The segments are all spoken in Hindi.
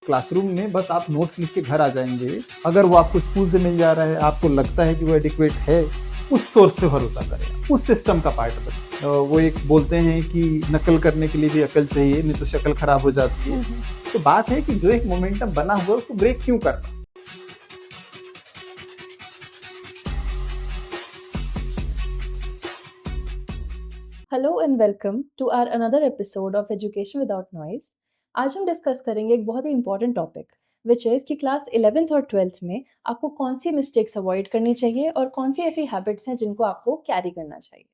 क्लासरूम में बस आप नोट्स लिख के घर आ जाएंगे, अगर वो आपको स्कूल से मिल जा रहा है, आपको लगता है कि वो एडिक्वेट है, उस सोर्स पे भरोसा करें, उस सिस्टम का पार्ट बने। वो एक बोलते हैं कि नकल करने के लिए भी अकल चाहिए, नहीं तो शक्ल खराब हो जाती है। तो बात है कि जो एक मोमेंटम बना हुआ है उसको ब्रेक क्यों करना। Hello and welcome to our another episode of education without noise. आज हम डिस्कस करेंगे एक बहुत ही इंपॉर्टेंट टॉपिक विच इज़ कि क्लास 11th और 12th में आपको कौन सी मिस्टेक्स अवॉइड करनी चाहिए और कौन सी ऐसी हैबिट्स हैं जिनको आपको कैरी करना चाहिए।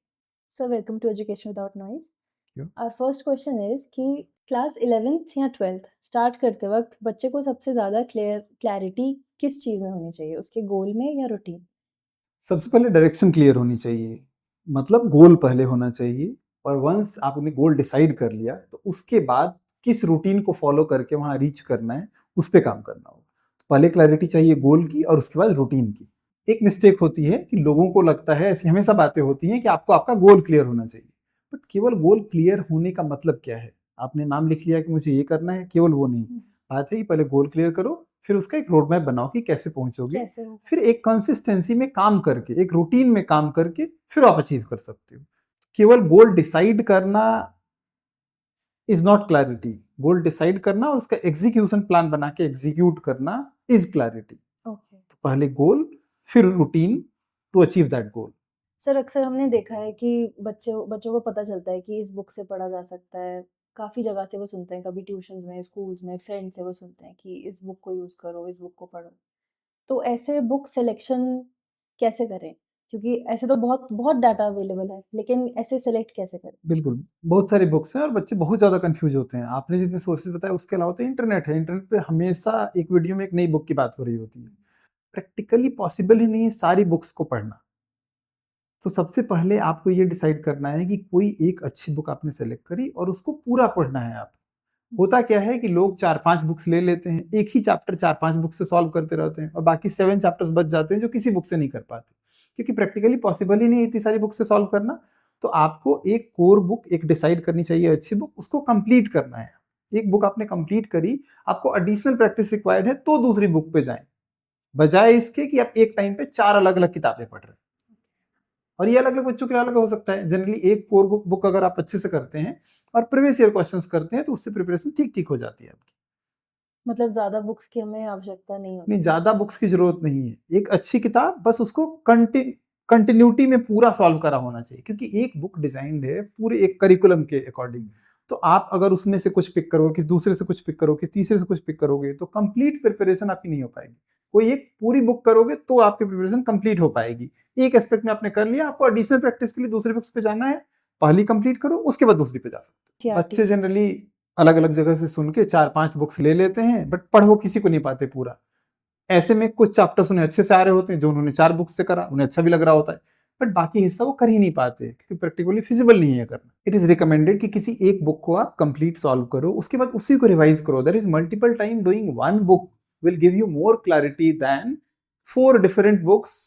Sir welcome to education without noise. Our first question is कि क्लास 11th या 12th स्टार्ट करते वक्त बच्चे को सबसे ज़्यादा क्लैरिटी किस चीज़ में होनी चाहिए, उसके गोल में या रूटीन? सबसे पहले डायरेक्शन क्लियर होनी चाहिए, मतलब गोल पहले होना चाहिए। और वंस आपने गोल डिसाइड कर लिया तो उसके बाद किस रूटीन को फॉलो करके वहां रीच करना है, उस पर काम करना होगा। तो पहले क्लैरिटी चाहिए गोल की और उसके बाद रूटीन की। एक मिस्टेक होती है कि लोगों को लगता है, ऐसी हमेशा बातें होती हैं कि आपको आपका गोल क्लियर होना चाहिए। बट केवल गोल क्लियर होने का मतलब क्या है? आपने नाम लिख लिया कि मुझे ये करना है, केवल वो नहीं। बात है कि पहले गोल क्लियर करो, फिर उसका एक रोड मैप बनाओ कि कैसे पहुंचोगे। फिर एक कंसिस्टेंसी में काम करके, एक रूटीन में काम करके फिर आप अचीव कर सकते हो। केवल गोल डिसाइड करना is not clarity. Goal decide करना और उसका एग्जीक्यूशन प्लान बना के एग्जीक्यूट करना इज क्लैरिटी। तो पहले गोल, फिर routine to achieve that goal. Sir अक्सर हमने देखा है कि बच्चों को पता चलता है कि इस बुक से पढ़ा जा सकता है। काफ़ी जगह से वो सुनते हैं, कभी ट्यूशन्स में, स्कूल्स में, फ्रेंड से वो सुनते हैं कि इस बुक को यूज़ करो, इस बुक को पढ़ो। तो ऐसे बुक सिलेक्शन कैसे करें? क्योंकि ऐसे तो बहुत बहुत डाटा अवेलेबल है, लेकिन ऐसे सेलेक्ट कैसे करें? बिल्कुल, बहुत सारी बुक्स हैं और बच्चे बहुत ज़्यादा कन्फ्यूज़ होते हैं। आपने जितने सोर्सेज़ बताए उसके अलावा तो इंटरनेट है। इंटरनेट पे हमेशा एक वीडियो में एक नई बुक की बात हो रही होती है। प्रैक्टिकली पॉसिबल ही नहीं है सारी बुक्स को पढ़ना। तो सबसे पहले आपको ये डिसाइड करना है कि कोई एक अच्छी बुक आपने सेलेक्ट करी और उसको पूरा पढ़ना है आप। होता क्या है कि लोग 4-5 बुक्स ले लेते हैं, एक ही चैप्टर 4-5 बुक से सॉल्व करते रहते हैं और बाकी 7 चैप्टर्स बच जाते हैं जो किसी बुक से नहीं कर पाते। क्योंकि प्रैक्टिकली पॉसिबल ही नहीं है इतनी सारी बुक से सॉल्व करना। तो आपको एक कोर बुक एक डिसाइड करनी चाहिए अच्छी बुक, उसको कंप्लीट करना है। एक बुक आपने कंप्लीट करी, आपको एडिशनल प्रैक्टिस रिक्वायर्ड है तो दूसरी बुक पे जाएँ। बजाय इसके कि आप एक टाइम पे 4 अलग-अलग किताबें पढ़ रहे हैं। और ये अलग-अलग बच्चों के लिए अलग हो सकता है। जनरली एक कोर बुक अगर आप अच्छे से करते हैं और प्रीवियस ईयर क्वेश्चंस करते हैं तो उससे प्रिपरेशन ठीक-ठीक हो जाती है आपकी। मतलब ज़्यादा बुक्स की हमें आवश्यकता नहीं नहीं, होती। ज़्यादा बुक्स की ज़रूरत नहीं है। एक अच्छी किताब बस उसको कंटिन्यूटी में पूरा सॉल्व करा होना चाहिए, क्योंकि एक बुक डिज़ाइन्ड है पूरे एक करिकुलम के अकॉर्डिंग। तो आप अगर उसमें से कुछ पिक करोगे, किसी दूसरे से कुछ पिक करोगे, किसी तीसरे से कुछ पिक करोगे तो कंप्लीट प्रिपरेशन आपकी नहीं हो पाएगी। कोई एक पूरी बुक करोगे तो आपकी प्रिपरेशन कंप्लीट हो पाएगी। एक एस्पेक्ट में आपने कर लिया, आपको एडिशनल प्रैक्टिस के लिए दूसरी बुक्स पे जाना है, पहली कंप्लीट करो, उसके बाद दूसरी पे जा सकते हो। बच्चे जनरली अलग-अलग जगह से सुन के 4-5 बुक्स ले लेते हैं, बट पढ़ वो किसी को नहीं पाते पूरा। ऐसे में कुछ चैप्टर्स उन्हें अच्छे से आ रहे होते हैं, जो उन्होंने 4 बुक्स से करा, उन्हें अच्छा भी लग रहा होता है, बट बाकी हिस्सा वो कर ही नहीं पाते क्योंकि प्रैक्टिकली फिजिबल नहीं है करना। इट इज रिकमेंडेड कि किसी एक बुक को आप कंप्लीट सॉल्व करो, उसके बाद उसी को रिवाइज करो। There is multiple time doing one book will give you more clarity than 4 different books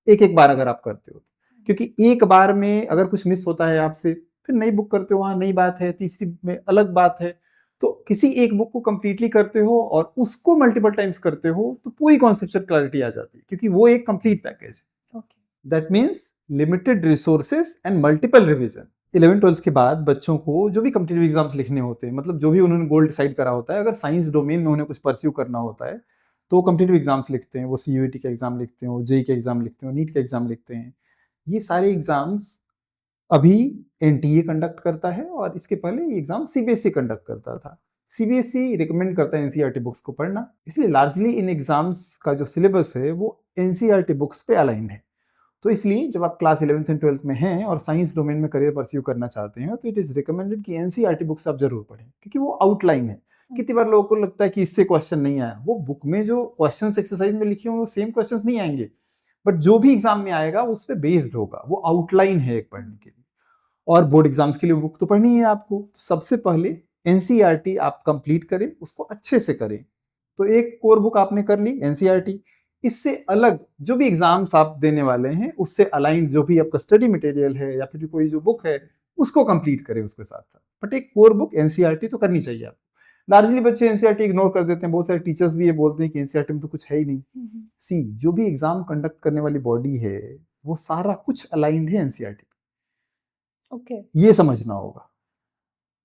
एक-एक बार अगर आप करते हो। क्योंकि एक बार में अगर कुछ मिस होता है आपसे, फिर नई बुक करते हो, वहाँ नई बात है, तीसरी में अलग बात है। तो किसी एक बुक को कंप्लीटली करते हो और उसको मल्टीपल टाइम्स करते हो तो पूरी कॉन्सेप्चुअल क्लैरिटी आ जाती है, क्योंकि वो एक कंप्लीट पैकेज है। That means limited resources and multiple revision. 11-12 के बाद बच्चों को जो भी कॉम्पिटिटिव एग्जाम्स लिखने होते हैं, मतलब जो भी उन्होंने गोल डिसाइड करा होता है, अगर साइंस डोमेन में उन्हें कुछ परस्यू करना होता है तो वो कॉम्पिटिटिव एग्जाम्स लिखते हैं। वो सीयूईटी का एग्जाम लिखते हैं, वो जेई का एग्जाम लिखते हैं, नीट का एग्जाम लिखते हैं। ये सारे एग्जाम्स अभी एनटीए कंडक्ट करता है और इसके पहले ये एग्जाम सीबीएसई कंडक्ट करता था। सीबीएसई रिकमेंड करता है एनसीईआरटी बुक्स को पढ़ना, इसलिए लार्जली इन एग्जाम्स का जो सिलेबस है वो एनसीईआरटी बुक्स पे अलाइन है। तो इसलिए जब आप क्लास 11th एंड 12th में हैं और साइंस डोमेन में करियर परस्यू करना चाहते हैं तो इट इज रिकमेंडेड कि एनसीईआरटी बुक्स आप जरूर पढ़ें, क्योंकि वो आउटलाइन है। कितनी बार लोगों को लगता है कि इससे क्वेश्चन नहीं आया, वो बुक में जो क्वेश्चन एक्सरसाइज में लिखे होंगे वो सेम क्वेश्चन नहीं आएंगे, बट जो भी एग्जाम में आएगा उस पर बेस्ड होगा, वो आउटलाइन है एक पढ़ने के लिए। और बोर्ड एग्जाम्स के लिए बुक तो पढ़नी है आपको। सबसे पहले एनसीईआरटी आप कंप्लीट करें, उसको अच्छे से करें। तो एक कोर बुक आपने कर ली एनसीईआरटी, इससे अलग जो भी एग्जाम्स आप देने वाले हैं उससे अलाइंड जो भी आपका स्टडी मटेरियल है या फिर कोई जो बुक है उसको कंप्लीट करें उसके साथ साथ। बट एक कोर बुक एनसीईआरटी तो करनी चाहिए आपको। लार्जली बच्चे एनसीईआरटी इग्नोर कर देते हैं, बहुत सारे टीचर्स भी ये बोलते हैं कि एनसीईआरटी में तो कुछ है ही नहीं। सी, जो भी एग्जाम कंडक्ट करने वाली बॉडी है वो सारा कुछ अलाइंड है एनसीईआरटी, ओके। ये समझना होगा।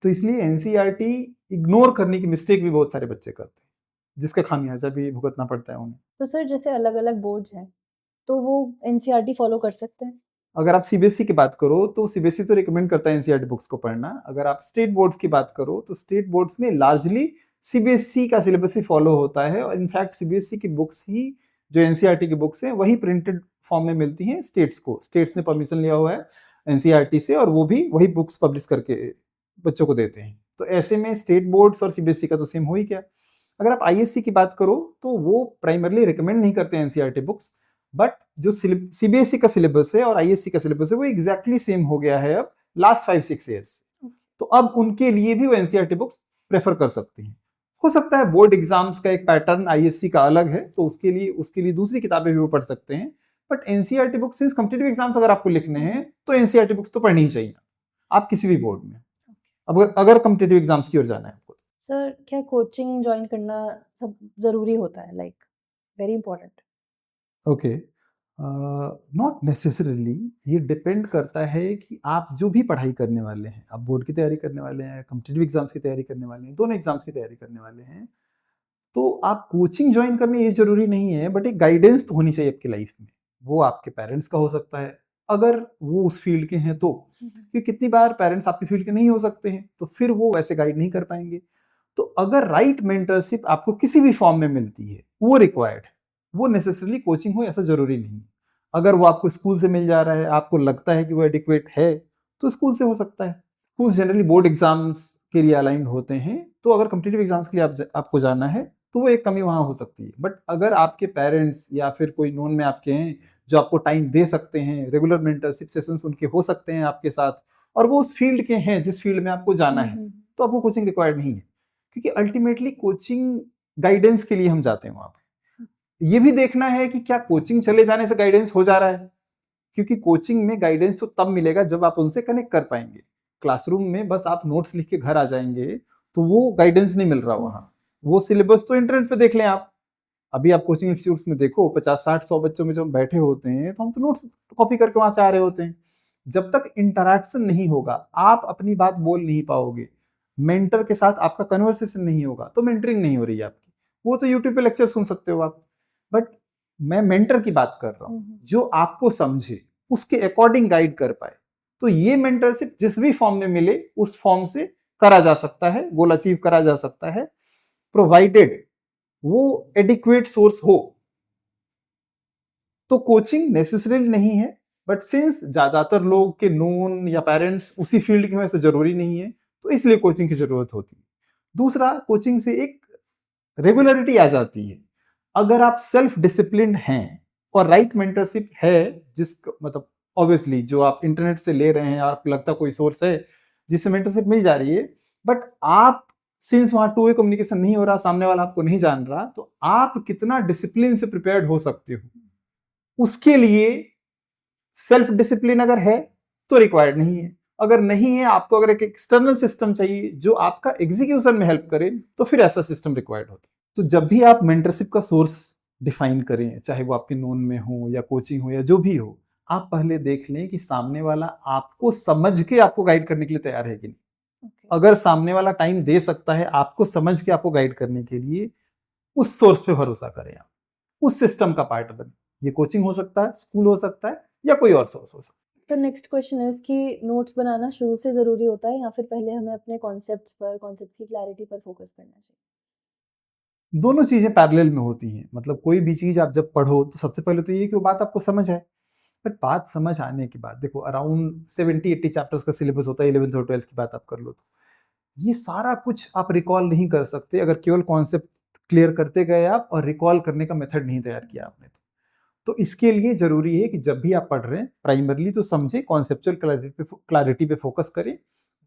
तो इसलिए एनसीईआरटी इग्नोर करने की मिस्टेक भी बहुत सारे बच्चे करते हैं, जिसका खामियाजा भी भुगतना पड़ता है उन्हें। तो सर जैसे अलग-अलग बोर्ड्स हैं, तो वो एनसीईआरटी फॉलो कर सकते हैं? अगर आप सीबीएसई की बात करो तो सीबीएसई तो रिकमेंड करता है एनसीईआरटी बुक्स को पढ़ना। अगर आप स्टेट बोर्ड्स की बात करो तो स्टेट बोर्ड्स में लार्जली सीबीएसई का सिलेबस ही फॉलो होता है, और इनफैक्ट सीबीएसई की बुक्स ही, जो एनसीईआरटी की बुक्स हैं, वही प्रिंटेड फॉर्म में मिलती हैं स्टेट्स को। स्टेट्स ने परमिशन लिया हुआ है एनसीईआरटी से, और वो भी वही बुक्स पब्लिश करके बच्चों को देते हैं। तो ऐसे में स्टेट बोर्ड्स और सीबीएसई का तो सेम हो ही क्या। अगर आप आईएससी की बात करो तो वो प्राइमरली रिकमेंड नहीं करते एनसीईआरटी बुक्स, बट जो सीबीएसई का सिलेबस है और आईएससी का सिलेबस है वो एग्जैक्टली सेम हो गया है अब लास्ट 5-6 ईयर्स। तो अब उनके लिए भी वो एनसीईआरटी बुक्स प्रेफर कर सकती हैं। हो सकता है बोर्ड एग्जाम्स का एक पैटर्न आईएससी का अलग है, तो उसके लिए दूसरी किताबें भी वो पढ़ सकते हैं, but NCERT books, since competitive exams अगर आपको लिखने हैं तो एनसीईआरटी बुक्स तो पढ़नी ही चाहिए आप किसी भी बोर्ड में, अगर कॉम्पिटिटिव एग्जाम्स की ओर जाना है आपको। सर क्या कोचिंग ज्वाइन करना सब ज़रूरी होता है, like very important? Okay, not necessarily, ये डिपेंड करता है कि आप जो भी पढ़ाई करने वाले हैं, आप बोर्ड की तैयारी करने वाले हैं, कॉम्पिटिटिव एग्जाम्स की तैयारी करने वाले हैं, दोनों एग्जाम्स की तैयारी करने वाले हैं, तो आप कोचिंग ज्वाइन करने ये जरूरी नहीं है, बट एक गाइडेंस तो होनी चाहिए आपकी लाइफ में। वो आपके पेरेंट्स का हो सकता है अगर वो उस फील्ड के हैं तो, क्योंकि कितनी बार पेरेंट्स आपके फील्ड के नहीं हो सकते हैं, तो फिर वो वैसे गाइड नहीं कर पाएंगे। तो अगर राइट मेंटरशिप आपको किसी भी फॉर्म में मिलती है वो रिक्वायर्ड है, वो नेसेसरली कोचिंग हो ऐसा जरूरी नहीं। अगर वो आपको स्कूल से मिल जा रहा है, आपको लगता है कि वो एडिक्वेट है, तो स्कूल से हो सकता है। स्कूल जनरली बोर्ड एग्जाम्स के लिए अलाइंड होते हैं, तो अगर कॉम्पिटिटिव एग्जाम्स के लिए आपको जाना है तो वो एक कमी वहां हो सकती है। बट अगर आपके पेरेंट्स या फिर कोई नोन में आपके हैं जो आपको टाइम दे सकते हैं, रेगुलर मेंटरशिप सेशंस उनके हो सकते हैं आपके साथ, और वो उस फील्ड के हैं जिस फील्ड में आपको जाना है, तो आपको कोचिंग रिक्वायर्ड नहीं है, क्योंकि अल्टीमेटली कोचिंग गाइडेंस के लिए हम जाते हैं वहां पे। ये भी देखना है कि क्या कोचिंग चले जाने से गाइडेंस हो जा रहा है, क्योंकि कोचिंग में गाइडेंस तो तब मिलेगा जब आप उनसे कनेक्ट कर पाएंगे। क्लासरूम में बस आप नोट्स लिख के घर आ जाएंगे तो वो गाइडेंस नहीं मिल रहा वहां। वो सिलेबस तो इंटरनेट पे देख लें आप। अभी आप कोचिंग इंस्टीट्यूट्स में देखो 50-60-100 बच्चों में जब हम बैठे होते हैं तो हम तो नोट्स कॉपी करके वहां से आ रहे होते हैं। जब तक इंटरेक्शन नहीं होगा, आप अपनी बात बोल नहीं पाओगे, मेंटर के साथ आपका कन्वर्सेशन नहीं होगा, तो मेंटरिंग नहीं हो रही है आपकी। वो तो यूट्यूब पे लेक्चर सुन सकते हो आप, बट मैं मेंटर की बात कर रहा हूँ जो आपको समझे, उसके अकॉर्डिंग गाइड कर पाए। तो ये मेंटरशिप जिस भी फॉर्म में मिले उस फॉर्म से करा जा सकता है, गोल अचीव करा जा सकता है, प्रोवाइडेड वो एडिक्वेट सोर्स हो। तो कोचिंग नेसेसरी नहीं है, बट सिंस ज्यादातर लोग के नोन या पेरेंट्स उसी फील्ड के हैं, ऐसा जरूरी नहीं है, तो इसलिए कोचिंग की जरूरत होती है। दूसरा, कोचिंग से एक रेगुलरिटी आ जाती है। अगर आप सेल्फ डिसिप्लिन हैं और राइट मेंटरशिप है, जिस मतलब ऑब्वियसली जो आप इंटरनेट से ले रहे हैं, आपको लगता कोई सोर्स है जिससे मेंटरशिप मिल जा रही है, बट आप सिंस वहां टू वे कम्युनिकेशन नहीं हो रहा, सामने वाला आपको नहीं जान रहा, तो आप कितना डिसिप्लिन से प्रिपेयर्ड हो सकते हो, उसके लिए सेल्फ डिसिप्लिन अगर है तो रिक्वायर्ड नहीं है। अगर नहीं है, आपको अगर एक एक्सटर्नल सिस्टम चाहिए जो आपका एग्जीक्यूशन में हेल्प करे, तो फिर ऐसा सिस्टम रिक्वायर्ड होता है। तो जब भी आप मेंटरशिप का सोर्स डिफाइन करें, चाहे वो आपके नोन में हो या कोचिंग हो या जो भी हो, आप पहले देख लें कि सामने वाला आपको समझ के आपको गाइड करने के लिए तैयार है कि नहीं। अगर सामने वाला टाइम दे सकता है आपको समझ के आपको गाइड करने के लिए, उस सोर्स पे भरोसा करें, आप उस सिस्टम का पार्ट बने। ये कोचिंग हो सकता है, स्कूल हो सकता है, या कोई और सोर्स हो सकता है। तो नेक्स्ट क्वेश्चन इज कि नोट्स बनाना शुरू से ज़रूरी होता है या फिर पहले हमें अपने कॉन्सेप्ट्स की क्लैरिटी पर फोकस करना चाहिए? दोनों चीजें पैरेलल में होती हैं। मतलब कोई भी चीज आप जब पढ़ो तो सबसे पहले तो ये कि वो बात आपको समझ आए, बट बात समझ आने के बाद देखो अराउंड 70-80 चैप्टर्स का सिलेबस होता है, 11th और 12th की बात आप कर लो, तो ये सारा कुछ आप रिकॉल नहीं कर सकते अगर केवल कॉन्सेप्ट क्लियर करते गए आप और रिकॉल करने का मेथड नहीं तैयार किया आपने। तो इसके लिए जरूरी है कि जब भी आप पढ़ रहे हैं प्राइमरली तो समझे, कॉन्सेप्चुअल क्लैरिटी पे फोकस करें,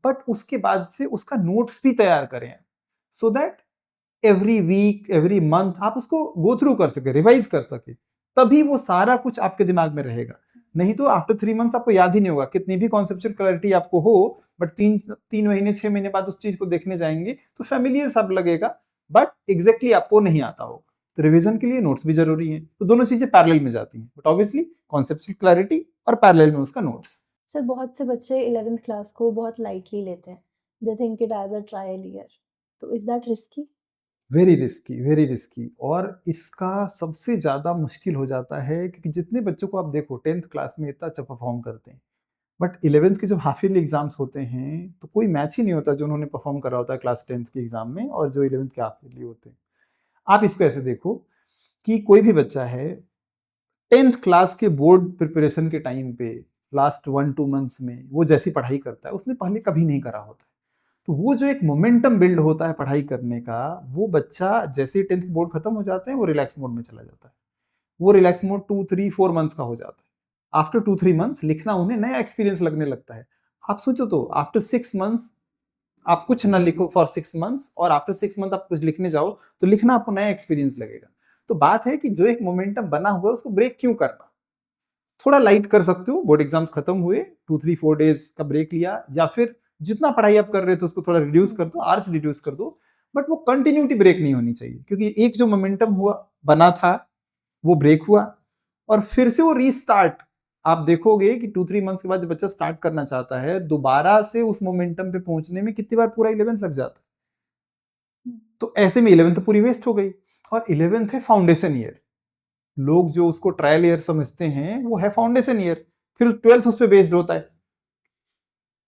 बट उसके बाद से उसका नोट्स भी तैयार करें, so that every week every month आप उसको गो थ्रू कर सके, रिवाइज कर सके, तभी वो सारा कुछ आपके दिमाग में रहेगा। नहीं तो आफ्टर 3 मंथ्स आपको याद ही नहीं होगा, कितनी भी कॉन्सेप्चुअल क्लैरिटी आपको हो, बट 3 महीने 6 महीने बाद उस चीज को देखने जाएंगे तो फैमिलियर सब लगेगा, बट एग्जैक्टली आपको नहीं आता होगा। तो रिवीजन के लिए नोट्स भी जरूरी हैं, तो दोनों चीजें पैरेलल में जाती हैं, बट ऑब्वियसली कॉन्सेप्चुअल क्लैरिटी और पैरेलल में उसका नोट्स। सर बहुत से बच्चे 11th क्लास को बहुत लाइटली लेते हैं, they think it as a trial year, तो is that risky? Very risky, very risky. और इसका सबसे ज़्यादा मुश्किल हो जाता है क्योंकि जितने बच्चों को आप देखो 10th क्लास में इतना अच्छा परफॉर्म करते हैं, बट 11th के जब हाफ ईयरली एग्जाम्स होते हैं तो कोई मैच ही नहीं होता जो उन्होंने परफॉर्म करा होता है क्लास 10th के एग्जाम में और जो 11th के हाफ ईयरली होते हैं। आप इसको ऐसे देखो कि कोई भी बच्चा है 10th क्लास के बोर्ड प्रिपरेशन के टाइम पे लास्ट 1-2 मंथ्स में वो जैसी पढ़ाई करता है उसने पहले कभी नहीं करा होता है, तो वो जो एक मोमेंटम बिल्ड होता है पढ़ाई करने का, वो बच्चा जैसे ही 10th बोर्ड खत्म हो जाते हैं वो रिलैक्स मोड में चला जाता है। वो रिलैक्स मोड 2-3-4 मंथ्स का हो जाता है। आफ्टर 2-3 मंथ्स लिखना उन्हें नया एक्सपीरियंस लगने लगता है। आप सोचो तो आफ्टर 6 मंथ्स आप कुछ ना लिखो फॉर 6 मंथ्स और आफ्टर 6 मंथ आप कुछ लिखने जाओ तो लिखना आपको नया एक्सपीरियंस लगेगा। तो बात है कि जो एक मोमेंटम बना हुआ है उसको ब्रेक क्यों करना। थोड़ा लाइट कर सकते हो, बोर्ड एग्जाम्स खत्म हुए 2-3-4 डेज का ब्रेक लिया, या फिर जितना पढ़ाई आप कर रहे थे उसको थोड़ा रिड्यूस कर दो, आवर्स रिड्यूस कर दो, बट वो कंटिन्यूटी ब्रेक नहीं होनी चाहिए क्योंकि एक जो मोमेंटम हुआ बना था वो ब्रेक हुआ और फिर से वो रीस्टार्ट। आप देखोगे कि 2-3 मंथ्स के बाद जब बच्चा स्टार्ट करना चाहता है दोबारा से उस मोमेंटम पे पहुंचने में कितनी बार पूरा 11th लग जाता है। तो ऐसे में 11th तो पूरी वेस्ट हो गई। और 11th है फाउंडेशन ईयर, लोग जो उसको ट्रायल ईयर समझते हैं वो है फाउंडेशन ईयर, फिर 12th उस पर बेस्ड होता है।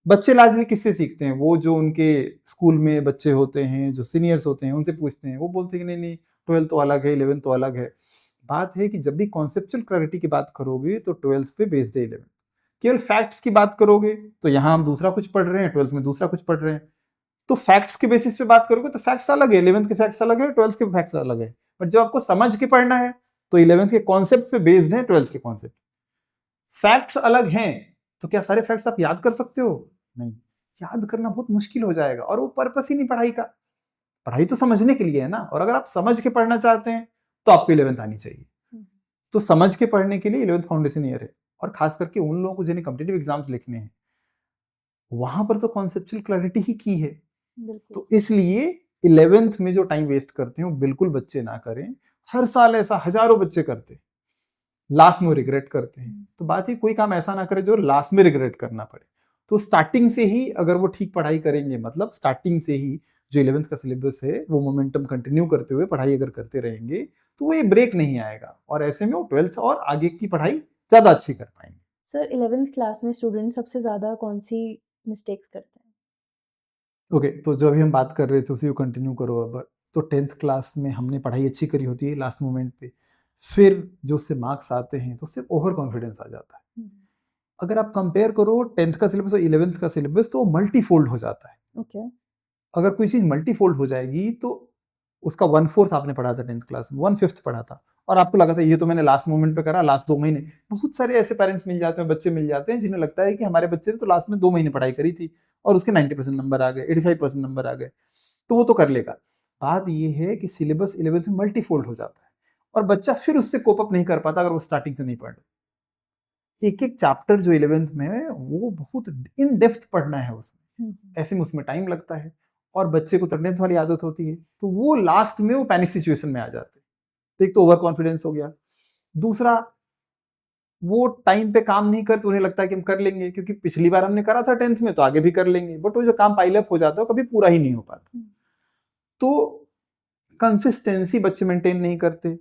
बच्चे लार्जली किससे सीखते हैं, वो जो उनके स्कूल में बच्चे होते हैं जो सीनियर्स होते हैं उनसे पूछते हैं, वो बोलते हैं कि नहीं नहीं 12th तो अलग है 11th तो अलग है। बात है कि जब भी कॉन्सेप्चुअल क्लैरिटी की बात करोगे तो 12th पे बेस्ड है 11th। केवल फैक्ट्स की बात करोगे तो यहाँ हम दूसरा कुछ पढ़ रहे हैं, 12th में दूसरा कुछ पढ़ रहे हैं। तो फैक्ट्स के बेसिस पे बात करोगे तो फैक्ट्स अलग है, 11th के फैक्ट्स अलग है, 12th के फैक्ट्स अलग है। बट जब आपको समझ के पढ़ना है तो 11th के कॉन्सेप्ट पे बेस्ड है 12th के कॉन्सेप्ट। फैक्ट्स अलग हैं तो क्या सारे फैक्ट्स आप याद कर सकते हो? नहीं, याद करना बहुत मुश्किल हो जाएगा और वो पर्पस ही नहीं पढ़ाई का। पढ़ाई तो समझने के लिए है ना, और अगर आप समझ के पढ़ना चाहते हैं तो आपको 11th आनी चाहिए। तो समझ के पढ़ने के लिए 11th फाउंडेशन ईयर है, और खास करके उन लोगों को जिन्हें कॉम्पिटिटिव एग्जाम्स लिखने हैं वहां पर तो कॉन्सेप्चुअल क्लैरिटी ही की है। तो इसलिए 11th में जो टाइम वेस्ट करते हैं वो बिल्कुल बच्चे ना करें। हर साल ऐसा हजारों बच्चे करते, लास्ट में रिग्रेट करते हैं। तो बात है कोई काम ऐसा ना करे जो लास्ट में रिग्रेट करना पड़े। तो स्टार्टिंग से ही अगर वो ठीक पढ़ाई करेंगे, मतलब स्टार्टिंग से ही जो 11th का सिलेबस है वो मोमेंटम कंटिन्यू करते हुए पढ़ाई अगर करते रहेंगे तो वो ये ब्रेक नहीं आएगा, और ऐसे में वो 12th और आगे की पढ़ाई ज्यादा अच्छी कर पाएंगे। सर 11th क्लास में स्टूडेंट सबसे ज्यादा कौन सी मिस्टेक्स करते हैं? ओके, तो जो अभी हम बात कर रहे थे उसी को कंटिन्यू करो अब। तो 10th क्लास में हमने पढ़ाई अच्छी करी होती है लास्ट मोमेंट पे, फिर जो उससे मार्क्स आते हैं तो उससे ओवर कॉन्फिडेंस आ जाता है। अगर आप कंपेयर करो 10th का सिलेबस और 11th का सिलेबस तो वो मल्टीफोल्ड हो जाता है। ओके। अगर कोई चीज मल्टीफोल्ड हो जाएगी तो उसका 1/4 आपने पढ़ा था 10th क्लास में, 1/5 पढ़ा था, और आपको लगा था ये तो मैंने लास्ट मोमेंट पे करा, लास्ट 2 महीने। बहुत सारे ऐसे पेरेंट्स मिल जाते हैं, बच्चे मिल जाते हैं जिन्हें लगता है कि हमारे बच्चे ने तो लास्ट में 2 महीने पढ़ाई करी थी और उसके 90% नंबर आ गए, 85% नंबर आ गए, तो वो तो कर लेगा। बात ये है कि सिलेबस 11th में मल्टीफोल्ड हो जाता है और बच्चा फिर उससे कोप अप नहीं कर पाता अगर वो स्टार्टिंग से नहीं पढ़। एक एक चैप्टर जो 11th में है वो बहुत इन डेप्थ पढ़ना है उसमें, ऐसे में उसमें टाइम लगता है और बच्चे को 10th वाली आदत होती है, तो वो लास्ट में वो पैनिक सिचुएशन में आ जाते हैं। तो एक तो ओवर कॉन्फिडेंस हो गया, दूसरा वो टाइम पे काम नहीं करते, उन्हें लगता है कि हम कर लेंगे क्योंकि पिछली बार हमने करा था 10th में तो आगे भी कर लेंगे, बट वो जो काम पाइल अप हो जाता है वो कभी पूरा ही नहीं हो पाता। तो कंसिस्टेंसी बच्चे मेंटेन नहीं करते,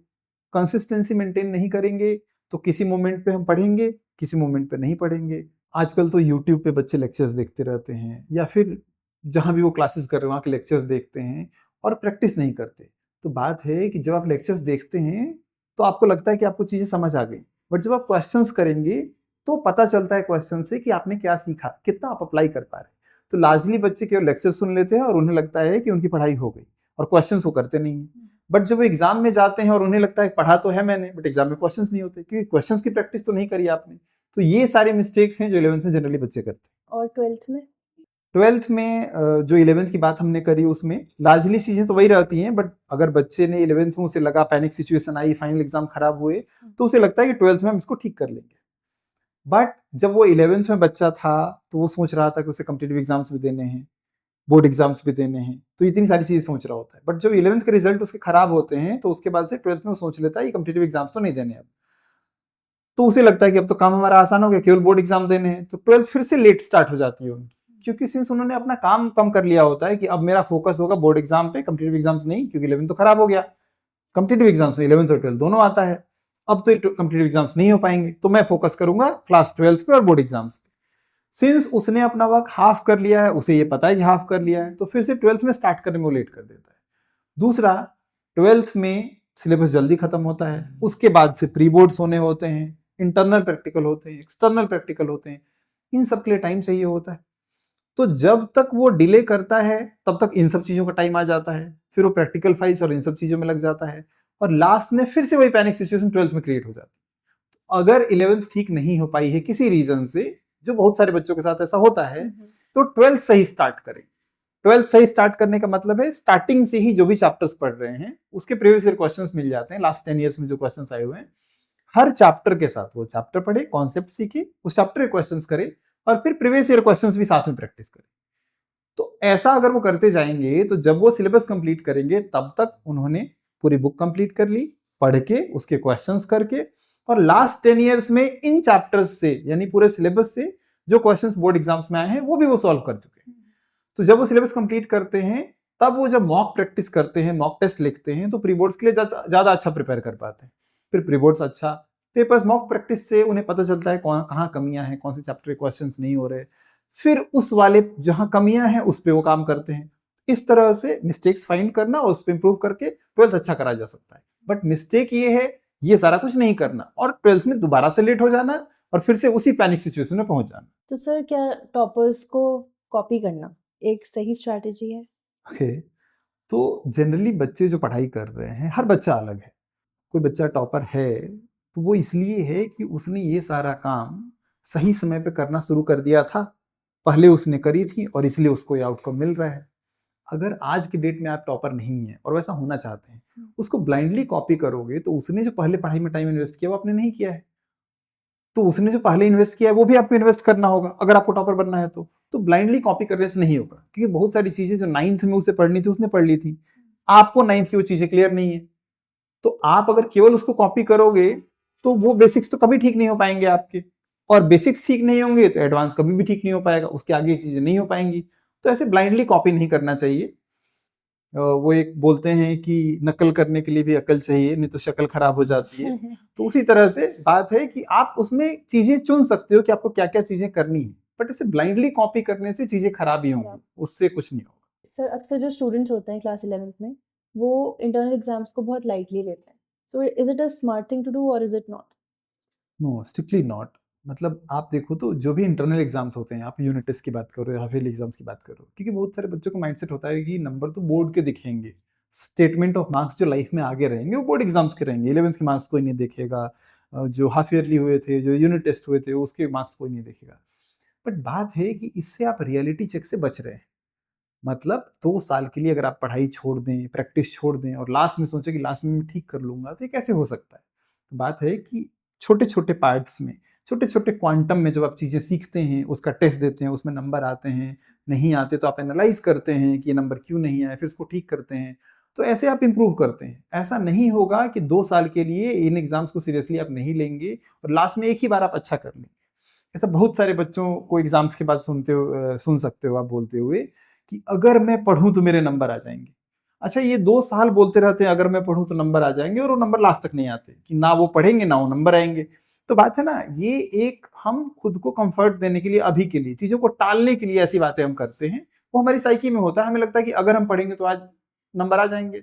कंसिस्टेंसी मेंटेन नहीं करेंगे तो किसी मोमेंट पे हम पढ़ेंगे, किसी मोमेंट पे नहीं पढ़ेंगे। आजकल तो यूट्यूब पे बच्चे लेक्चर्स देखते रहते हैं या फिर जहां भी वो क्लासेस कर रहे हैं वहां के लेक्चर्स देखते हैं और प्रैक्टिस नहीं करते। तो बात है कि जब आप लेक्चर्स देखते हैं तो आपको लगता है कि आपको चीजें समझ आ गई, बट जब आप क्वेश्चंस करेंगे तो पता चलता है क्वेश्चन से कि आपने क्या सीखा, कितना आप अप्लाई कर पा रहे हैं। तो लार्जली बच्चे केवल लेक्चर सुन लेते हैं और उन्हें लगता है कि उनकी पढ़ाई हो गई और क्वेश्चंस वो करते नहीं है। बट जब वो एग्जाम में जाते हैं और उन्हें लगता है पढ़ा तो है मैंने, बट एग्जाम में क्वेश्चंस नहीं होते क्योंकि क्वेश्चंस की प्रैक्टिस तो नहीं करी आपने। तो ये सारे मिस्टेक्स हैं जो 11th में जनरली बच्चे करते हैं। और 12th में? 12th में जो 11th की बात हमने करी उसमें लार्जली चीजें तो वही रहती हैं, बट अगर बच्चे ने 11th में उसे लगा पैनिक सिचुएशन आई, फाइनल एग्जाम खराब हुए, तो उसे लगता है कि 12th में हम इसको ठीक कर लेंगे। बट जब वो 11th में बच्चा था तो वो सोच रहा था कि उसे कॉम्पिटिटिव एग्जाम्स भी देने हैं, बोर्ड एग्जाम्स भी देने हैं, तो इतनी सारी चीजें सोच रहा होता है। बट जब 11th के रिजल्ट उसके खराब होते हैं तो उसके बाद से 12th में वो सोच लेता है ये कॉम्पिटिटिव एग्जाम्स तो नहीं देने अब। तो उसे लगता है कि अब तो काम हमारा आसान हो गया, केवल बोर्ड एग्जाम देने हैं। तो 12th फिर से लेट स्टार्ट हो जाती है उनकी, क्योंकि सिंस उन्होंने अपना काम कम कर लिया होता है कि अब मेरा फोकस होगा बोर्ड एग्जाम पे, कॉम्पिटिटिव एग्जाम्स नहीं, क्योंकि 11th तो खराब हो गया। कॉम्पिटिटिव एग्जाम्स में 11th और 12th दोनों आता है, अब तो कॉम्पिटिटिव एग्जाम्स नहीं हो पाएंगे, तो मैं फोकस करूंगा क्लास 12th पे और बोर्ड एग्जाम्स पे। सिंस उसने अपना वर्क हाफ कर लिया है, उसे ये पता है कि हाफ कर लिया है, तो फिर से 12th में स्टार्ट करने में वो लेट कर देता है। दूसरा, 12th में सिलेबस जल्दी खत्म होता है, उसके बाद से प्री बोर्ड्स होने होते हैं, इंटरनल प्रैक्टिकल होते हैं, एक्सटर्नल प्रैक्टिकल होते हैं, इन सब के लिए टाइम चाहिए होता है। तो जब तक वो डिले करता है तब तक इन सब चीजों का टाइम आ जाता है, फिर वो प्रैक्टिकल फाइल्स और इन सब चीजों में लग जाता है, और लास्ट में फिर से वही पैनिक सिचुएशन 12th में क्रिएट हो जाती है। अगर 11th ठीक नहीं हो पाई है किसी रीजन से, जो बहुत सारे बच्चों के साथ ऐसा होता है, तो 12th सही स्टार्ट करें। 12th सही स्टार्ट करने का मतलब है स्टार्टिंग से ही जो भी चैप्टर्स पढ़ रहे हैं उसके प्रीवियस ईयर क्वेश्चंस मिल जाते हैं, लास्ट 10 ईयर्स में जो क्वेश्चंस आए हुए हैं, हर चैप्टर के साथ वो चैप्टर पढ़े, कॉन्सेप्ट सीखे, उस चैप्टर के क्वेश्चंस करे, और फिर प्रीवियस ईयर क्वेश्चंस भी साथ में प्रैक्टिस करें। तो ऐसा अगर वो करते जाएंगे तो जब वो सिलेबस कंप्लीट करेंगे तब तक उन्होंने पूरी बुक कंप्लीट कर ली, पढ़ के उसके क्वेश्चंस करके, और लास्ट 10 ईयर्स में इन चैप्टर्स से यानी पूरे सिलेबस से जो क्वेश्चंस बोर्ड एग्जाम्स में आए हैं वो भी वो सॉल्व कर चुके हैं। तो जब वो सिलेबस कंप्लीट करते हैं तब वो जब मॉक प्रैक्टिस करते हैं, मॉक टेस्ट लिखते हैं, तो प्री बोर्ड्स के लिए ज्यादा अच्छा प्रिपेयर कर पाते हैं। फिर प्री बोर्ड्स अच्छा पेपर्स, मॉक प्रैक्टिस से उन्हें पता चलता है कहाँ कमियां हैं, कौन से चैप्टर के क्वेश्चंस नहीं हो रहे, फिर उस वाले जहां कमियां हैं उस पर वो काम करते हैं। इस तरह से मिस्टेक्स फाइंड करना और उस पर इंप्रूव करके 12th अच्छा करा जा सकता है। बट मिस्टेक ये है ये सारा कुछ नहीं करना और 12th में दोबारा से लेट हो जाना और फिर से उसी पैनिक सिचुएशन में पहुंच जाना। तो सर क्या टॉपर्स को कॉपी करना एक सही स्ट्रैटेजी है? ओके, तो जनरली बच्चे जो पढ़ाई कर रहे हैं, हर बच्चा अलग है। कोई बच्चा टॉपर है तो वो इसलिए है कि उसने ये सारा काम सही समय पे करना शुरू कर दिया था, पहले उसने करी थी और इसलिए उसको ये आउटकम मिल रहा है। अगर आज के डेट में आप टॉपर नहीं है और वैसा होना चाहते हैं, उसको ब्लाइंडली कॉपी करोगे तो उसने जो पहले पढ़ाई में टाइम इन्वेस्ट किया वो आपने नहीं किया है, तो उसने जो पहले इन्वेस्ट किया है वो भी आपको इन्वेस्ट करना होगा अगर आपको टॉपर बनना है। तो ब्लाइंडली कॉपी करने से नहीं होगा, क्योंकि बहुत सारी चीजें जो 9th में उसे पढ़नी थी उसने पढ़ ली थी, आपको 9th की वो चीजें क्लियर नहीं है। तो आप अगर केवल उसको कॉपी करोगे तो वो बेसिक्स तो कभी ठीक नहीं हो पाएंगे आपके, और बेसिक्स ठीक नहीं होंगे तो एडवांस कभी भी ठीक नहीं हो पाएगा, उसके आगे चीजें नहीं हो पाएंगी। तो ऐसे ब्लाइंडली कॉपी नहीं करना चाहिए। वो एक बोलते हैं कि नकल करने के लिए भी अकल चाहिए, नहीं तो शक्ल खराब हो जाती है। तो उसी तरह से बात है कि आप उसमें चीजें चुन सकते हो कि आपको क्या क्या चीजें करनी है, बट इसे ब्लाइंडली कॉपी करने से चीजें खराब ही होंगी, उससे कुछ नहीं होगा। सर अक्सर जो स्टूडेंट्स होते हैं क्लास 11th में वो इंटरनल एग्जाम्स को बहुत लाइटली लेते हैं, so is it a smart thing to do और is it not? No, strictly not. मतलब आप देखो तो जो भी इंटरनल एग्जाम्स होते हैं, आप यूनिट टेस्ट की बात करो या हाफ ईयरली एग्जाम्स की बात करो, क्योंकि बहुत सारे बच्चों का माइंडसेट होता है कि नंबर तो बोर्ड के दिखेंगे, स्टेटमेंट ऑफ मार्क्स जो लाइफ में आगे रहेंगे वो बोर्ड एग्जाम्स के रहेंगे, 11th के मार्क्स कोई नहीं देखेगा, जो हाफ ईयरली हुए थे, जो यूनिट टेस्ट हुए थे उसके मार्क्स कोई नहीं देखेगा। बट बात है कि इससे आप रियलिटी चेक से बच रहे हैं। मतलब 2 साल के लिए अगर आप पढ़ाई छोड़ दें, प्रैक्टिस छोड़ दें और लास्ट में सोचें कि लास्ट में मैं ठीक कर लूंगा, तो ये कैसे हो सकता है? तो बात है कि छोटे छोटे पार्ट्स में, छोटे छोटे क्वांटम में जब आप चीज़ें सीखते हैं, उसका टेस्ट देते हैं, उसमें नंबर आते हैं, नहीं आते तो आप एनालाइज करते हैं कि ये नंबर क्यों नहीं आए, फिर उसको ठीक करते हैं, तो ऐसे आप इंप्रूव करते हैं। ऐसा नहीं होगा कि 2 साल के लिए इन एग्जाम्स को सीरियसली आप नहीं लेंगे और लास्ट में एक ही बार आप अच्छा कर लेंगे। ऐसा बहुत सारे बच्चों को एग्जाम्स के बाद सुन सकते हो आप बोलते हुए कि अगर मैं पढ़ूं तो मेरे नंबर आ जाएंगे। अच्छा, ये 2 साल बोलते रहते हैं अगर मैं पढ़ूं तो नंबर आ जाएंगे, और वो नंबर लास्ट तक नहीं आते, कि ना वो पढ़ेंगे ना वो नंबर आएंगे। तो बात है ना, ये एक हम खुद को कंफर्ट देने के लिए, अभी के लिए चीजों को टालने के लिए ऐसी बातें हम करते हैं, वो हमारी साइकी में होता है। हमें लगता है कि अगर हम पढ़ेंगे तो आज नंबर आ जाएंगे,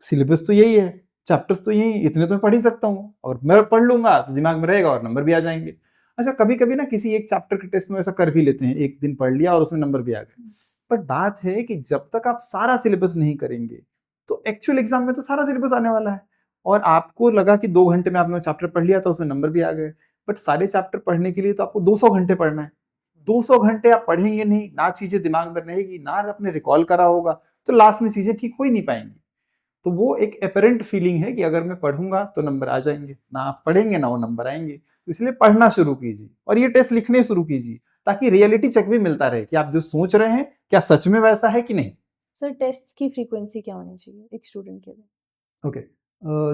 सिलेबस तो यही है, चैप्टर्स तो यही, इतने तो मैं पढ़ ही सकता हूँ, और मैं पढ़ लूंगा तो दिमाग में रहेगा और नंबर भी आ जाएंगे। अच्छा, कभी कभी ना किसी एक चैप्टर के टेस्ट में ऐसा कर भी लेते हैं, एक दिन पढ़ लिया और उसमें नंबर भी आ गए। बट बात है कि जब तक आप सारा सिलेबस नहीं करेंगे तो एक्चुअल एग्जाम में तो सारा सिलेबस आने वाला है, और आपको लगा कि 2 घंटे में आपने चैप्टर पढ़ लिया था, उसमें नंबर भी आ गए। बट सारे चैप्टर पढ़ने के लिए तो आपको 200 घंटे पढ़ना है। 200 घंटे आप पढ़ेंगे नहीं, ना चीजें दिमाग में रहेगी, ना आपने रिकॉल करा होगा, तो लास्ट में चीजें ठीक हो ही नहीं पाएंगी। तो वो एक एपरेंट फीलिंग है कि अगर मैं पढ़ूंगा तो नंबर आ जाएंगे, ना आप पढ़ेंगे ना वो नंबर आएंगे। तो इसलिए पढ़ना शुरू कीजिए और ये टेस्ट लिखने शुरू कीजिए, ताकि रियलिटी चेक भी मिलता रहे कि आप जो सोच रहे हैं क्या सच में वैसा है कि नहीं। सर टेस्ट्स की फ्रीक्वेंसी क्या होनी चाहिए एक स्टूडेंट के लिए? ओके,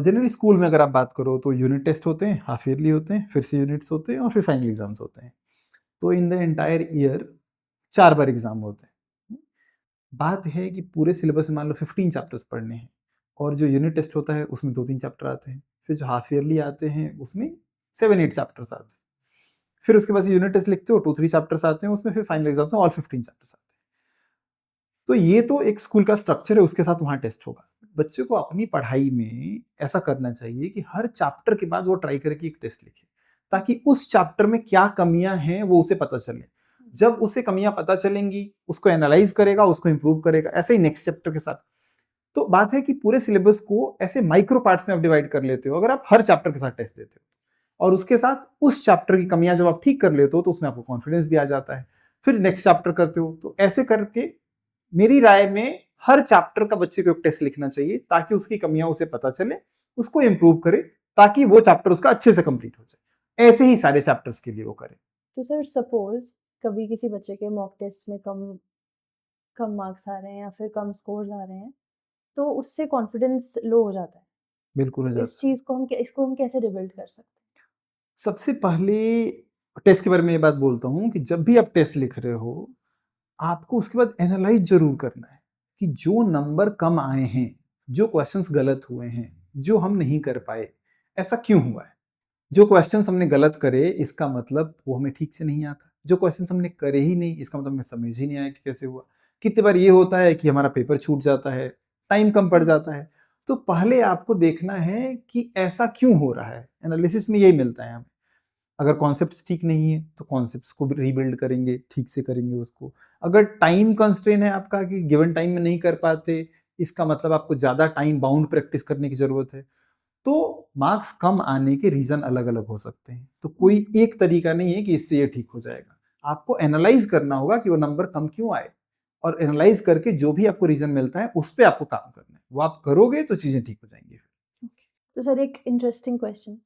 जनरली स्कूल में अगर आप बात करो तो यूनिट टेस्ट होते हैं, हाफ ईयरली होते हैं, फिर से यूनिट्स होते हैं और फिर फाइनल एग्जाम्स होते हैं। तो in the entire year 4 bar exam होते हैं। बात है कि पूरे सिलेबस में मान लो 15 चैप्टर्स पढ़ने हैं और जो यूनिट टेस्ट होता है उसमें 2-3 चैप्टर आते हैं, फिर जो हाफ ईयरली आते हैं उसमें 7-8 चैप्टर्स आते हैं, फिर उसके बाद यूनिट टेस्ट लिखते हो 2-3 चैप्टर्स आते हैं उसमें, फिर फाइनल एग्जाम में ऑल 15 चैप्टर्स आते हैं। तो ये तो एक स्कूल का स्ट्रक्चर है, उसके साथ वहाँ टेस्ट होगा। बच्चे को अपनी पढ़ाई में ऐसा करना चाहिए कि हर चैप्टर के बाद वो ट्राई करके एक टेस्ट लिखे, ताकि उस चैप्टर में क्या कमियां हैं वो उसे पता चले। जब उसे कमियां पता चलेंगी उसको एनालाइज करेगा, उसको इंप्रूव करेगा, ऐसे ही नेक्स्ट चैप्टर के साथ। तो बात है कि पूरे सिलेबस को ऐसे माइक्रो पार्ट्स में आप डिवाइड कर लेते हो अगर आप हर चैप्टर के साथ टेस्ट देते हो, और उसके साथ उस चैप्टर की कमियां जब आप ठीक कर लेते हो तो उसमें आपको कॉन्फिडेंस भी आ जाता है, फिर नेक्स्ट चैप्टर करते हो। तो ऐसे करके मेरी राय में हर चैप्टर का बच्चे को एक टेस्ट लिखना चाहिए, ताकि उसकी कमियां उसे पता चले, उसको इंप्रूव करे, ताकि वो चैप्टर उसका अच्छे से कंप्लीट हो जाए। ऐसे ही सारे चैप्टर्स के लिए वो करे। तो सर सपोज कभी किसी बच्चे के मॉक टेस्ट में कम कम मार्क्स आ रहे हैं या फिर कम स्कोर्स आ रहे हैं, तो उससे कॉन्फिडेंस लो हो जाता है। बिल्कुल हो तो इस जाता है। चीज़ को इसको हम कैसे रिबिल्ड कर सकते हैं? सबसे पहले टेस्ट के बारे में ये बात बोलता हूँ कि जब भी आप टेस्ट लिख रहे हो, आपको उसके बाद एनालाइज जरूर करना है कि जो नंबर कम आए हैं, जो क्वेश्चंस गलत हुए हैं, जो हम नहीं कर पाए, ऐसा क्यों हुआ है। जो क्वेश्चंस हमने गलत करे इसका मतलब वो हमें ठीक से नहीं आता, जो क्वेश्चंस हमने करे ही नहीं इसका मतलब हमें समझ ही नहीं आया कि कैसे हुआ। कितने बार ये होता है कि हमारा पेपर छूट जाता है, टाइम कम पड़ जाता है। तो पहले आपको देखना है कि ऐसा क्यों हो रहा है, एनालिसिस में यही मिलता है हमें। अगर कॉन्सेप्ट्स ठीक नहीं है तो कॉन्सेप्ट्स को रीबिल्ड करेंगे, ठीक से करेंगे उसको। अगर टाइम कंस्ट्रेन है आपका कि गिवन टाइम में नहीं कर पाते, इसका मतलब आपको ज़्यादा टाइम बाउंड प्रैक्टिस करने की ज़रूरत है। तो मार्क्स कम आने के रीज़न अलग-अलग हो सकते हैं। तो कोई एक तरीका नहीं है कि इससे ये ठीक हो जाएगा। आपको एनालाइज़ करना होगा कि वो नंबर कम क्यों आए, और एनालाइज़ करके जो भी आपको रीज़न मिलता है उस पे आपको काम करना है। वो आप करोगे तो चीज़ें ठीक हो जाएँगी। ओके। तो सर एक इंटरेस्टिंग क्वेश्चन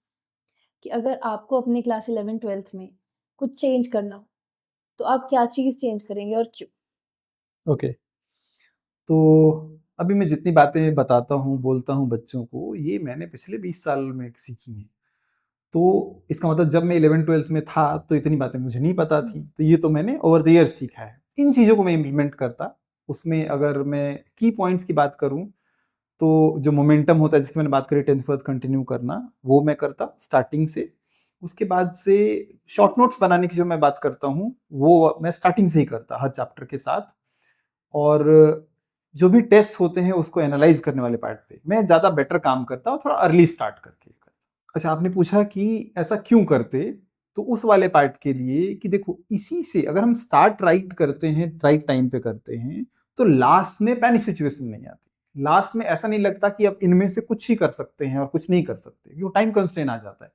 कि अगर आपको अपनी क्लास 11-12th में कुछ चेंज करना हो, तो आप क्या चीज़ चेंज करेंगे और क्यों? ओके। तो अभी मैं जितनी बातें बताता हूँ, बोलता हूँ बच्चों को, ये मैंने पिछले 20 साल में सीखी हैं। तो इसका मतलब जब मैं 11-12th में था तो इतनी बातें मुझे नहीं पता थी। तो ये तो मैंने ओवर द ईयर्स सीखा है। इन चीज़ों को मैं इम्प्लीमेंट करता। उसमें अगर मैं की पॉइंट्स की बात करूँ, तो जो मोमेंटम होता है जिसकी मैंने बात करी 10th के बाद कंटिन्यू करना, वो मैं करता स्टार्टिंग से। उसके बाद से शॉर्ट नोट्स बनाने की जो मैं बात करता हूँ, वो मैं स्टार्टिंग से ही करता हर चैप्टर के साथ। और जो भी टेस्ट होते हैं उसको एनालाइज करने वाले पार्ट पे मैं ज़्यादा बेटर काम करता हूँ, थोड़ा अर्ली स्टार्ट करके करता। अच्छा, आपने पूछा कि ऐसा क्यों करते, तो उस वाले पार्ट के लिए कि देखो इसी से अगर हम स्टार्ट राइट करते हैं, राइट टाइम पे करते हैं, तो लास्ट में पैनिक सिचुएशन नहीं आती। लास्ट में ऐसा नहीं लगता कि अब इनमें से कुछ ही कर सकते हैं और कुछ नहीं कर सकते, क्योंकि टाइम कंस्ट्रेन आ जाता है।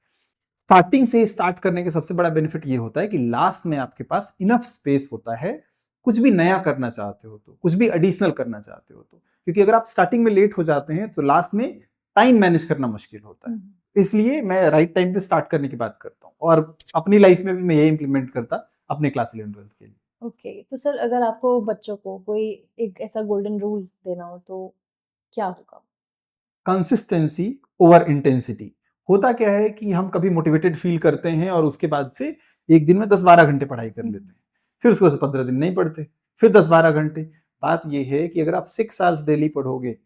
स्टार्टिंग से स्टार्ट करने का सबसे बड़ा बेनिफिट ये होता है कि लास्ट में आपके पास इनफ स्पेस होता है, कुछ भी नया करना चाहते हो तो, कुछ भी एडिशनल करना चाहते हो तो। क्योंकि अगर आप स्टार्टिंग में लेट हो जाते हैं तो लास्ट में टाइम मैनेज करना मुश्किल होता है। इसलिए मैं राइट टाइम पे स्टार्ट करने की बात करता हूँ, और अपनी लाइफ में भी मैं ये इंप्लीमेंट करता अपने क्लास 11-12 के लिए। ओके, तो सर अगर आपको बच्चों को कोई एक ऐसा गोल्डन रूल देना हो तो क्या होगा? Consistency over intensity. होता क्या है कि हम कभी मोटिवेटेड फील करते हैं और उसके बाद से एक दिन में 10-12 घंटे पढ़ाई कर लेते हैं, फिर उसके बाद से 15 दिन नहीं पढ़ते, फिर 10-12 घंटे। बात यह है कि अगर आप 6 आवर्स डेली पढ़ोगे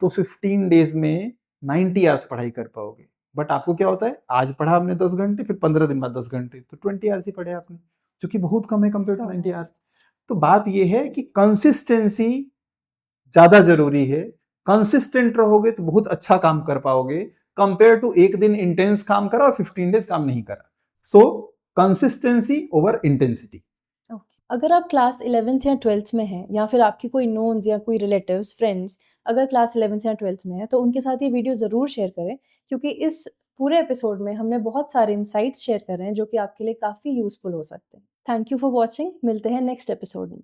तो 15 डेज में 90 आवर्स पढ़ाई कर पाओगे। बट आपको क्या होता है, आज पढ़ा आपने 10 घंटे, फिर 15 दिन बाद 10 घंटे, तो 20 आवर्स ही पढ़े आपने, जो कि बहुत कम है कंपेयर टू 90 आवर्स। तो बात यह है कि कंसिस्टेंसी ज्यादा जरूरी है। कंसिस्टेंट रहोगे तो बहुत अच्छा काम कर पाओगे, कंपेयर टू एक दिन इंटेंस काम करा और 15 डेज काम नहीं करा। सो कंसिस्टेंसी ओवर इंटेंसिटी। ओके। अगर आप क्लास 11th या 12th में हैं या फिर आपके कोई नोन्स या कोई रिलेटिव्स, फ्रेंड्स अगर क्लास 11th या 12th में है तो उनके साथ ये वीडियो ज़रूर शेयर करें, क्योंकि इस पूरे एपिसोड में हमने बहुत सारे इनसाइट्स शेयर कर रहे हैं जो कि आपके लिए काफ़ी यूज़फुल हो सकते हैं। Thank you for watching. मिलते हैं नेक्स्ट एपिसोड में।